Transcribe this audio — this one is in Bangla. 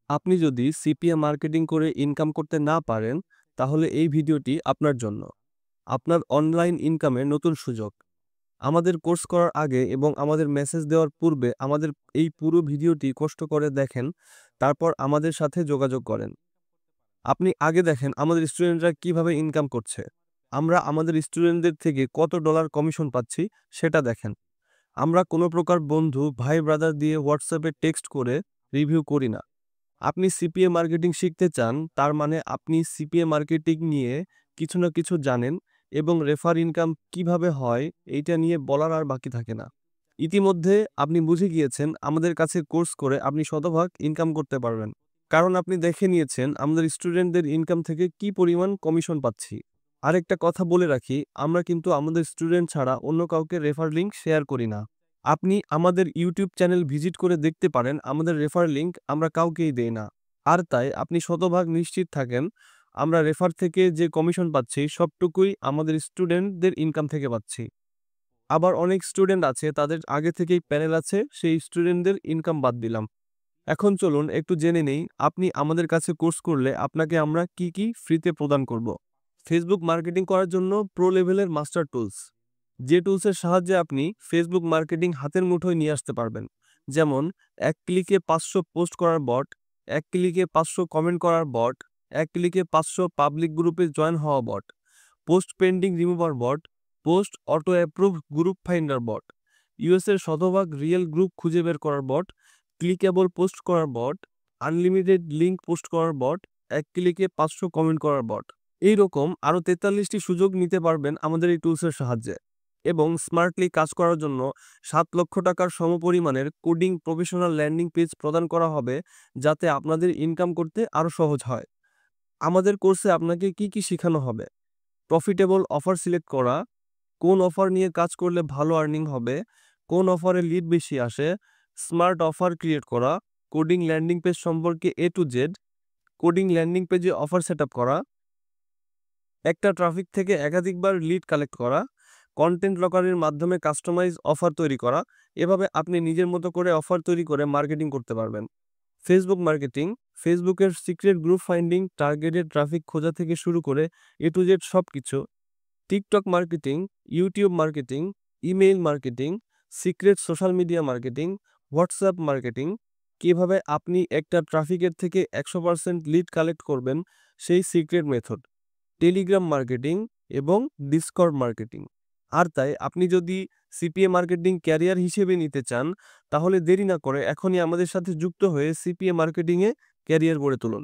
আপনি যদি সিপিএ মার্কেটিং করে ইনকাম করতে না পারেন, তাহলে এই ভিডিওটি আপনার জন্য। আপনার অনলাইন ইনকামের নতুন সুযোগ। আমাদের কোর্স করার আগে এবং আমাদের মেসেজ দেওয়ার পূর্বে আমাদের এই পুরো ভিডিওটি কষ্ট করে দেখেন, তারপর আমাদের সাথে যোগাযোগ করেন। আপনি আগে দেখেন আমাদের স্টুডেন্টরা কিভাবে ইনকাম করছে। আমরা আমাদের স্টুডেন্টদের থেকে কত ডলার কমিশন পাচ্ছি সেটা দেখেন। আমরা কোনো প্রকার বন্ধু, ভাই ব্রাদার দিয়ে হোয়াটসঅ্যাপে টেক্সট করে রিভিউ করি না। আপনি সিপিএ মার্কেটিং শিখতে চান, তার মানে আপনি সিপিএ মার্কেটিং নিয়ে কিছু না কিছু জানেন এবং রেফার ইনকাম কিভাবে হয় এইটা নিয়ে বলার আর বাকি থাকে না। ইতিমধ্যে আপনি বুঝে গিয়েছেন আমাদের কাছে কোর্স করে আপনি শতভাগ ইনকাম করতে পারবেন। কারণ আপনি দেখে নিয়েছেন আমাদের স্টুডেন্টদের ইনকাম থেকে কি পরিমাণ কমিশন পাচ্ছি। আরেকটা কথা বলে রাখি, আমরা কিন্তু আমাদের স্টুডেন্ট ছাড়া অন্য কাউকে রেফার লিংক শেয়ার করি না। আপনি আমাদের ইউটিউব চ্যানেল ভিজিট করে দেখতে পারেন আমাদের রেফার লিংক আমরা কাউকেই দেই না। আর তাই আপনি শতভাগ নিশ্চিত থাকেন আমরা রেফার থেকে যে কমিশন পাচ্ছি সবটুকুই আমাদের স্টুডেন্টদের ইনকাম থেকে পাচ্ছি। আবার অনেক স্টুডেন্ট আছে তাদের আগে থেকেই প্যানেল আছে, সেই স্টুডেন্টদের ইনকাম বাদ দিলাম। এখন চলুন একটু জেনে নেই আপনি আমাদের কাছে কোর্স করলে আপনাকে আমরা কি ফ্রিতে প্রদান করব। ফেসবুক মার্কেটিং করার জন্য প্রো লেভেলের মাস্টার টুলস, যে টুলসের সাহায্যে আপনি ফেসবুক মার্কেটিং হাতের মুঠোয় নিয়ে আসতে পারবেন। যেমন এক ক্লিকে 500 পোস্ট করার বট, এক ক্লিকে 500 কমেন্ট করার বট, এক ক্লিকে 500 পাবলিক গ্রুপে জয়েন হওয়া bot, post pending remover bot, post auto approve group finder bot, ইউএসের শতভাগ রিয়েল গ্রুপ খুঁজে বের করার বট, ক্লিকেবল পোস্ট করার বট, আনলিমিটেড লিঙ্ক পোস্ট করার বট, এক ক্লিকে 500 কমেন্ট করার বট। এইরকম আরও 43টি সুযোগ নিতে পারবেন আমাদের এই টুলসের সাহায্যে। এবং স্মার্টলি কাজ করার জন্য 7 লক্ষ টাকার সমপরিমাণের কোডিং প্রফেশনাল ল্যান্ডিং পেজ প্রদান করা হবে, যাতে আপনাদের ইনকাম করতে আরও সহজ হয়। আমাদের কোর্সে আপনাকে কি শেখানো হবে: প্রফিটেবল অফার সিলেক্ট করা, কোন অফার নিয়ে কাজ করলে ভালো আর্নিং হবে, কোন অফারে লিড বেশি আসে, স্মার্ট অফার ক্রিয়েট করা, কোডিং ল্যান্ডিং পেজ সম্পর্কে A to Z, coding landing পেজে অফার সেটআপ করা, একটা ট্রাফিক থেকে একাধিকবার লিড কালেক্ট করা, কন্টেন্ট লকারের মাধ্যমে কাস্টমাইজ অফার তৈরি করা। এভাবে আপনি নিজের মতো করে অফার তৈরি করে মার্কেটিং করতে পারবেন। ফেসবুক মার্কেটিং, ফেসবুকের secret group finding, targeted traffic খোঁজা থেকে শুরু করে A to Z সবকিছু। TikTok marketing, YouTube marketing, email marketing, secret social media marketing, WhatsApp marketing, কিভাবে আপনি একটা ট্রাফিকের থেকে 100% লিড কালেক্ট করবেন সেই সিক্রেট মেথড, টেলিগ্রাম মার্কেটিং এবং ডিসকর্ড মার্কেটিং। আর তাই আপনি যদি সিপিএ মার্কেটিং ক্যারিয়ার হিসেবে নিতে চান, তাহলে দেরি না করে এখনই আমাদের সাথে যুক্ত হয়ে সিপিএ মার্কেটিংয়ে ক্যারিয়ার গড়ে তুলুন।